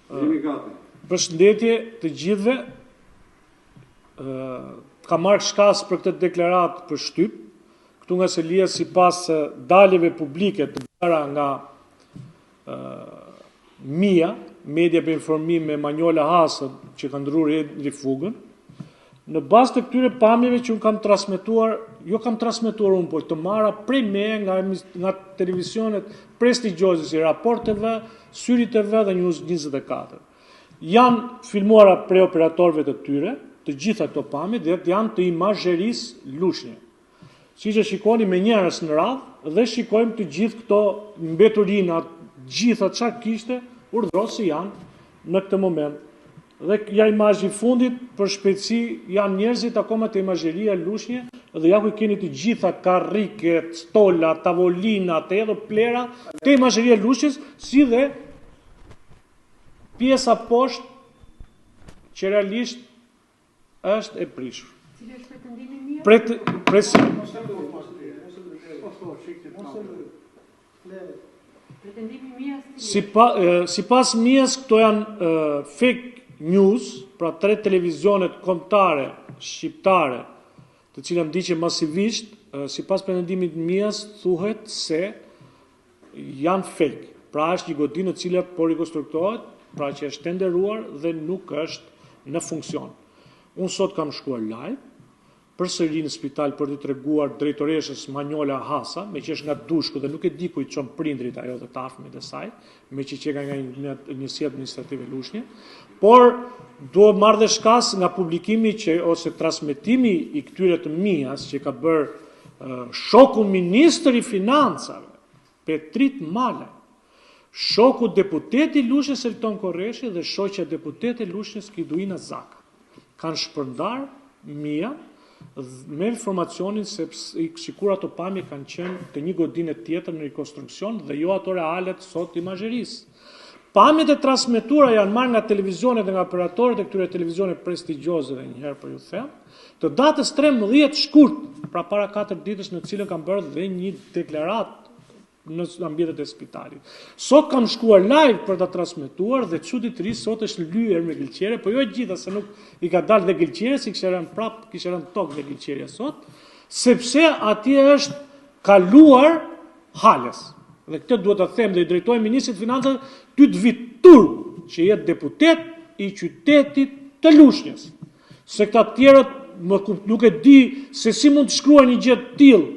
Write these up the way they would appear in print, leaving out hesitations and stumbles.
Përshëndetje të gjithëve. Ka marrë shkas për këtë deklaratë për shtyp, këtu nga se lihet sipas daljeve publike të bëra nga MIA, Media për Informim me Manjola Hasën, që ka ndrurë rifugën. Në bazë të këtyre pamjeve që unë kam transmetuar, jo kam transmetuar unë, por të marra prej me nga televisionet prestigjioze si Raport TV, Syri TV dhe News 24. Janë filmuara prej operatorëve të tyre, të gjitha këto pamje, dhe janë të imazherisë lushnje. Siç e shikoni me njerëz në radhë dhe shikojmë të gjithë këto mbeturina, gjitha çfarë kishte, urdhërosë janë në këtë moment. Dhe ja imazhi fundit për shpejtësi janë njerëzit akoma të imazheria lushnje dhe ja ku keni të gjitha karriket, stola, tavolina, të edhe plera të imazheria lushnjes, si dhe pjesa poshtë që realisht është e prishur. Cili është pretendimi mirë? Sipas Mias, këto janë fake news, pra 3 televizionet kombëtare shqiptare, të cilat ndiqen masivisht, sipas pretendimit Mias thuhet se janë fake. Pra është një godinë e cila po rikonstruktohet, pra që është tenderuar dhe nuk është në funksion. Unë sot kam shkuar live përsëri në spital për të treguar drejtoreshës Manjola Hasa, me që është nga Dushku dhe nuk e di ku i çon prindrit ajo dhe të afërmit e saj, me që qeka nga njësia administrative lushnje, por duhet marrë dhe shkas nga publikimi ose transmetimi i këtyre të Mias që ka bërë shoku ministër i financave, Petrit Malaj, shoku deputeti Lushnjës Elton Korreshi dhe shoqja deputete Lushnjës Kiduina Zaka. Kanë shpërndar Mia me informacionin se sikur ato pamje kanë qenë të një godine tjetër në rekonstruksion dhe jo ato realet sot imazherisë. Pamjet e transmetuara janë marrë nga televizionet dhe nga operatorët e këtyre televizionet prestigjioze dhe njëherë për ju them, të datës 13 shkurt, pra para 4 ditësh në cilën kam bërë dhe një deklaratë në ambientet e spitalit. Sot kam shkuar live për ta transmetuar dhe çuditërisht sot është lyer me gëlqere, po jo e gjitha se nuk i ka dalë dhe gëlqere, si kishte rënë tokë dhe gëlqeria sot, sepse atje është kaluar halës. Dhe këtë duhet të them dhe i drejtoj ministrit të financave, ty të vit turp që jetë deputet i qytetit të Lushnjës. Se këta tjerët nuk e di se si mund të shkruaj një gjë të tillë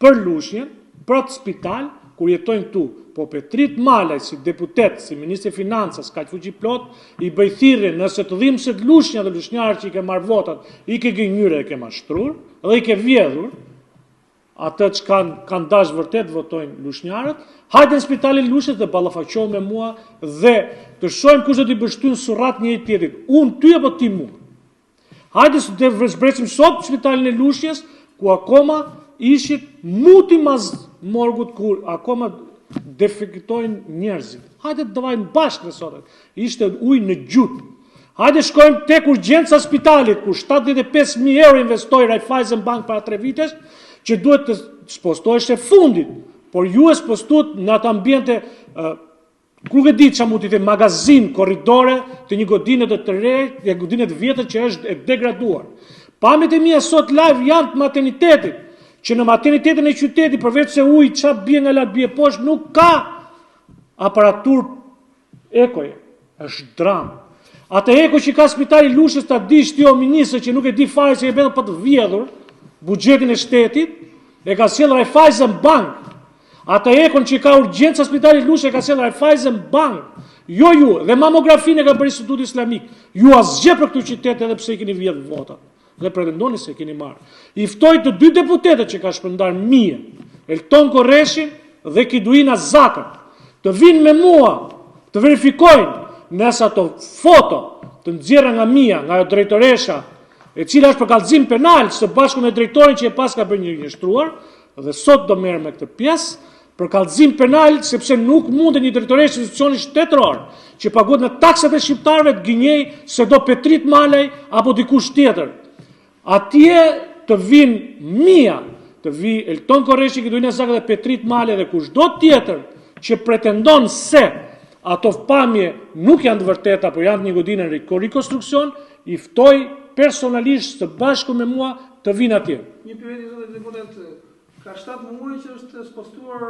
për Lushnjën, për atë spital, kur jetojnë këtu, po Petrit Malaj, si deputet, si ministri i financës, ka fuqi plot, i bëj thirrje nëse të dhimbset Lushnja dhe lushnjarët që i ke marrë votat, i ke gënjyre e ke mashtruar, dhe i ke vjedhur, atë që kanë dash vërtet votojnë lushnjarët, hajde në spitalin Lushnjës dhe ballafaqohu me mua dhe të shohim kush do t'i bështyjnë surrat njëri tjetrit. Unë ty apo ti mua. Hajde të zbresim sot në spitalin e Lushnjës, ku akoma ishit muti mas morgut kur akoma defekitojnë njerëzit. Hajde të dëvajnë bashkë në sotet. Ishte ujë në gjut. Hajde shkojmë tek urgjenca spitalit, ku 75.000 euro investoi Raiffeisen Bank para 3 vitesh, që duhet të spostohesh e fundit, por ju e spostuat në atë ambiente, kur e di që mund të magazin, korridore, të një godinet të re, e godinet vjetër që është e degraduar. Pamjet e mia sot live janë të maternitetit, që në maternitetin e qytetit, përveç se ujë qa bie nga lart bie poshtë, nuk ka aparatur ekoje. Është dram. Atë eko që ka spitali Lushnjës ta dish ti o ministër që nuk e di fare se e bën për të vjedhur buxhetin e shtetit, e ka sjell Raiffeisen Bank. Atë ekon që ka urgjenca spitali Lushnjës e ka sjell Raiffeisen Bank. Jo ju, dhe mamografinë e ka bërë Instituti Islamik. Ju asgjë për këtë qytet edhe pse i keni vjedhur votat. Dhe pretendoni se keni marrë. I ftoi të 2 deputetët që ka shpërndar Mia, Elton Korreshi dhe Kiduina Zaka, të vinë me mua, të verifikojnë nëse ato foto të nxjerra nga Mia, nga ajo drejtoresha, e cila është për kallëzim penal së bashku me drejtorin që e pas ka bërë një njështruar, dhe sot do merr me këtë pjesë, për kallëzim penal, sepse nuk mund një drejtoresh institucioni shtetëror që paguhet në taksat e shqiptarëve të gënjej se do Petrit Malaj apo dikush tjetër. Atje të vinë Mia, të vi Elton Korreshi, Kiduina Zaka dhe Petrit Malaj dhe kushdo tjetër që pretendon se ato pamje nuk janë të vërteta, por janë një godinë rikonstruksion, i ftoj personalisht së bashku me mua të vinë atje. Një pyetje zotë deputet, ka 7 muaj që është spostuar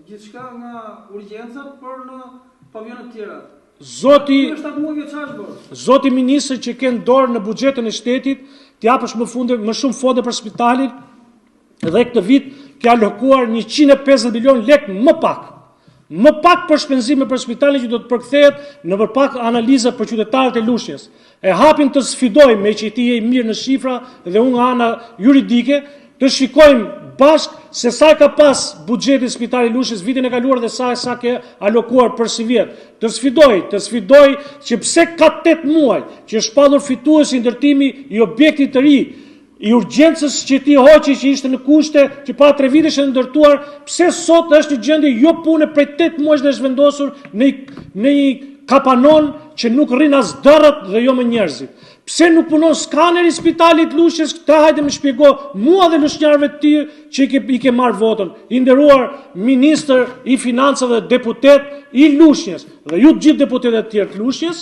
gjithçka nga urgjenca për në pavionet tjera. Zoti ministër që kënë dorë në buxhetin e shtetit, t'japësh më shumë fonde për spitalin, dhe këtë vit ka alokuar 150 milion lek më pak. Më pak për shpenzime për spitalin që do të përkthehet në për pak analiza për qytetarët e Lushnjës. E hapim të sfidojmë me që ti je mirë në shifra dhe unë nga ana juridike, të shikojmë bashkë se sa ka pas buxheti i spitalit Lushnjës vitin e kaluar dhe sa ke alokuar për si vjet. Të sfidoj që pse ka 8 muaj që është shpallur fituesi i ndërtimi i objektit të ri, i urgjencës që ti hoqi që ishte në kushte që pa 3 vite është ndërtuar, pse sot është një gjendje jo pune prej 8 muajsh dhe është vendosur në një kapanon që nuk rrin as dërët dhe jo me njerëzit. Pse nuk punon skaneri i spitalit Lushnjës? Këtë hajde më shpjego mua dhe lushnjarëve të tjerë që i ke marrë votën. I nderuar ministër i financave dhe deputet i Lushnjës dhe ju të gjithë deputetët të tjerë të Lushnjës,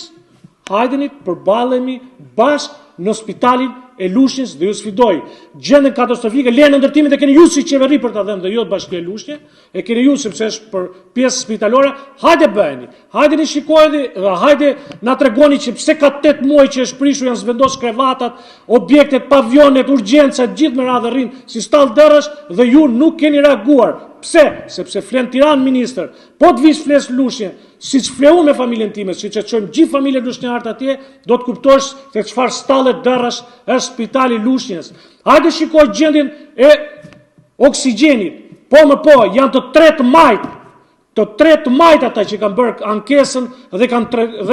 hajdeni të përballemi bashkë në spitalin e Lushnjës dhe ju sfidoj. Gjendën katastrofike, lejnë ndërtimit e keni ju si qeveri për ta dhënë dhe jo të Bashkia e Lushnjë, e keni ju sepse është për pjesë spitalore, hajde bëheni. Hajde një shikojeni dhe hajde na tregoni që pse ka 8 muaj që është prishur, janë zvendosur krevatat, objektet, pavionet, urgjencat, gjithë me radhë rrin si stall dërrësh dhe ju nuk keni reaguar. Pse? Sepse flen Tiranë ministër, po të vish fles Lushnjë, siç fleu me familjen time, siç e çojmë gjithë familjen lushnjarët atje, do të kuptosh se çfarë stalle dërrash është spitali Lushnjës. Hajde shikoj gjendjen e oksigjenit. Po, janë të 3 majt. Të 3 majt ata që kanë bërë ankesën dhe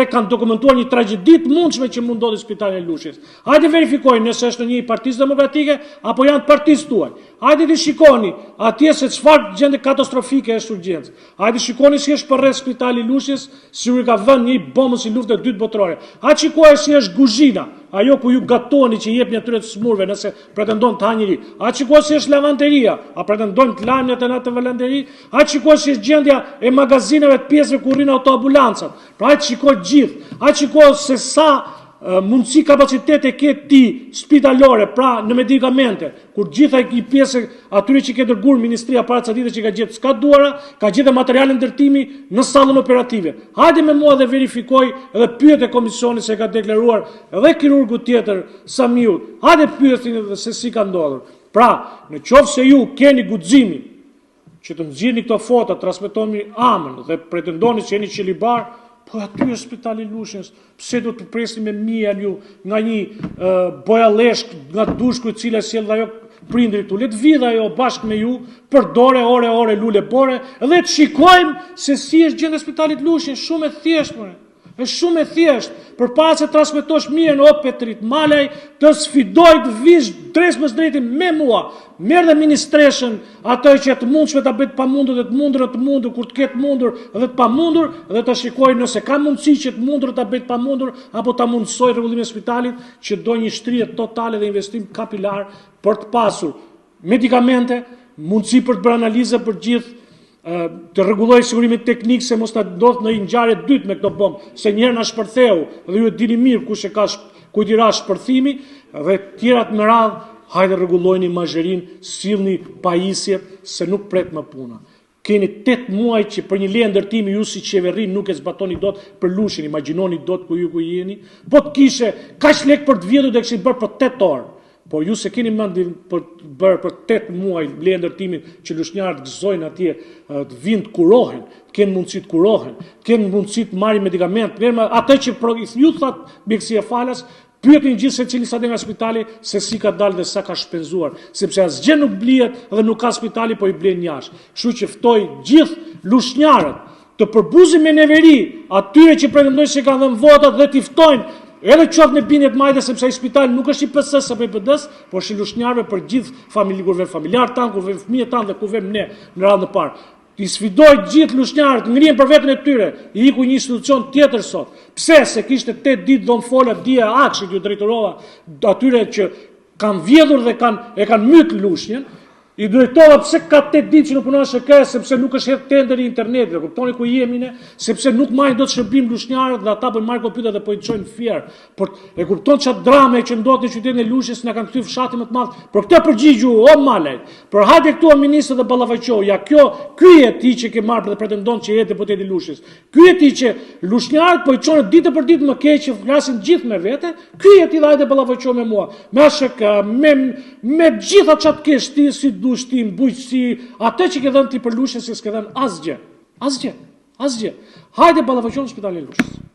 kanë dokumentuar një tragjedi të mundshme që mund ndodhi në spitalin e Lushnjës. Hajde verifikojnë nëse është në një partisë demokratike apo janë partisë tuaj. Hajde të shikoni atje se çfarë gjendje katastrofike është urgjencë. Hajde shikoni si është përreth spitali Lushnjës, si u ka vënë një bombë si lufta e dytë botërore. Hajde shikoj si është kuzhina, ajo ku ju gatoni që jepni atyre të smurve nëse pretendon të ha njëri. Hajde shikoj si është lavanderia, a pretendojnë të lajmë në atë lavanderi? Hajde shikoj si është gjendja e magazinave të pjesëve ku rrin autoambulancat. Pra hajde shikoj gjithë. Hajde shikoj se sa mundësi kapacitete ke ti spitalore, pra në medikamente, kur gjitha i pjesë atyre që ke dërguar ministria para ca ditë që ka gjetë s'ka duara, ka gjetë materiale ndërtimi në sallën operative. Hajde me mua dhe verifikoj edhe pyet e komisioni se ka deklaruar edhe kirurgu tjetër Samiu. Hajde pyetni se si ka ndodhur. Pra, në qoftë se ju keni guximin që të nxirrni këto foto, transmetoni amën dhe pretendoni se jeni qelibar, po aty është spitali Lushnjës, pse do të presim me mija ju nga një bojaleshk, nga dushku i cila sjell ajo prindrit tu, le të vidh ajo bashkë me ju, për dore, ore, lule bore, dhe të shikojmë se si është gjendja e spitalit Lushnjës, shumë e thjeshtë, është shumë e thjeshtë, përpara se transmetosh mirën o Petrit Malaj, të sfidoj të vish drejt mes drejti me mua, merr dhe ministreshën ato që të mundshme ta bëj të pamundur dhe të mundur të mundur kur të ketë mundur dhe të pamundur dhe ta shikoj nëse ka mundësi që të mundur ta bëj të pamundur apo ta mundsoj rregullimin e spitalit që do një shtrije totale dhe investim kapilar për të pasur medikamente, mundësi për të bërë analiza për gjithë, të rregulloj sigurimin teknik se mos ta ndodh në një ngjarje dytë me këto bombë, se një herë na shpërtheu dhe ju e dini mirë kush e ka kujt i ra shpërthimi dhe tjerat me radhë. Hajde rregullojni mazherin, sillni pajisjet se nuk pret më puna. Keni 8 muaj që për një leje ndërtimi ju si qeveri nuk e zbatoni dot për Lushnjën, imagjinoni dot ku jeni. Po të kishe kaq lek për të vjedhur dhe kishin bërë për 8 orë. Po ju se keni mendim për të bërë për 8 muaj leje ndërtimi që lushnjarët gëzojnë atje të vinë të kurohen, kanë mundësi të kurohen, kanë mundësi të marrin medikament, atë që ju thatë mjekësia falas. Pyetni gjithë secili sa dhe nga spitali se si ka dalë dhe sa ka shpenzuar, sepse asgjë nuk blihet dhe nuk ka spitali, po i blen jashtë. Kështu që ftoj gjithë lushnjarët të përbuzin me neveri atyre që pretendojnë se kanë dhënë votat dhe t'i ftojnë edhe qoftë në bindje të majtë, sepse ai spitali nuk është i PS-s apo i PD-s, por është i lushnjarëve për gjithë familjarët tanë, kurve fëmijët tanë dhe kurve ne në radhën e parë. Ti sfidoj gjithë lushnjarët, ngrihen për veten e tyre, i iku një institucion tjetër sot. Pse? Se kishte 8 ditë dhon fola dia akshit ju drejtorova atyre që kanë vjedhur dhe e kanë myt Lushnjën. I drejtova pse ka 8 ditë që nuk punon SHK, sepse nuk është hedhur tenderi i internetit, e kuptoni ku jemi ne, sepse nuk marrin dot shërbim lushnjarët dhe ata po marrin kompjuter dhe po i çojnë fier. Por e kupton çfarë drame që ndodhet në qytetin e Lushës, na kanë kthyr fshatin më të madh. Por këtë përgjigju o Malaj. Por hajde këtu o ministër dhe ballafaqo, ja ky je ti që ke marrë dhe pretendon që je deputeti i Lushës. Ky je ti që lushnjarët po i çojnë ditë për ditë më keq, që flasin gjithë me vete. Ky je ti dhe hajde ballafaqo me mua. Me SHK, me gjitha çat kesh ti si dushtim, bujqësi, atë që ke dhënë ti për Lushën, si s'ke dhënë asgjë. Hajde ballafaqo në spitalin e Lushës.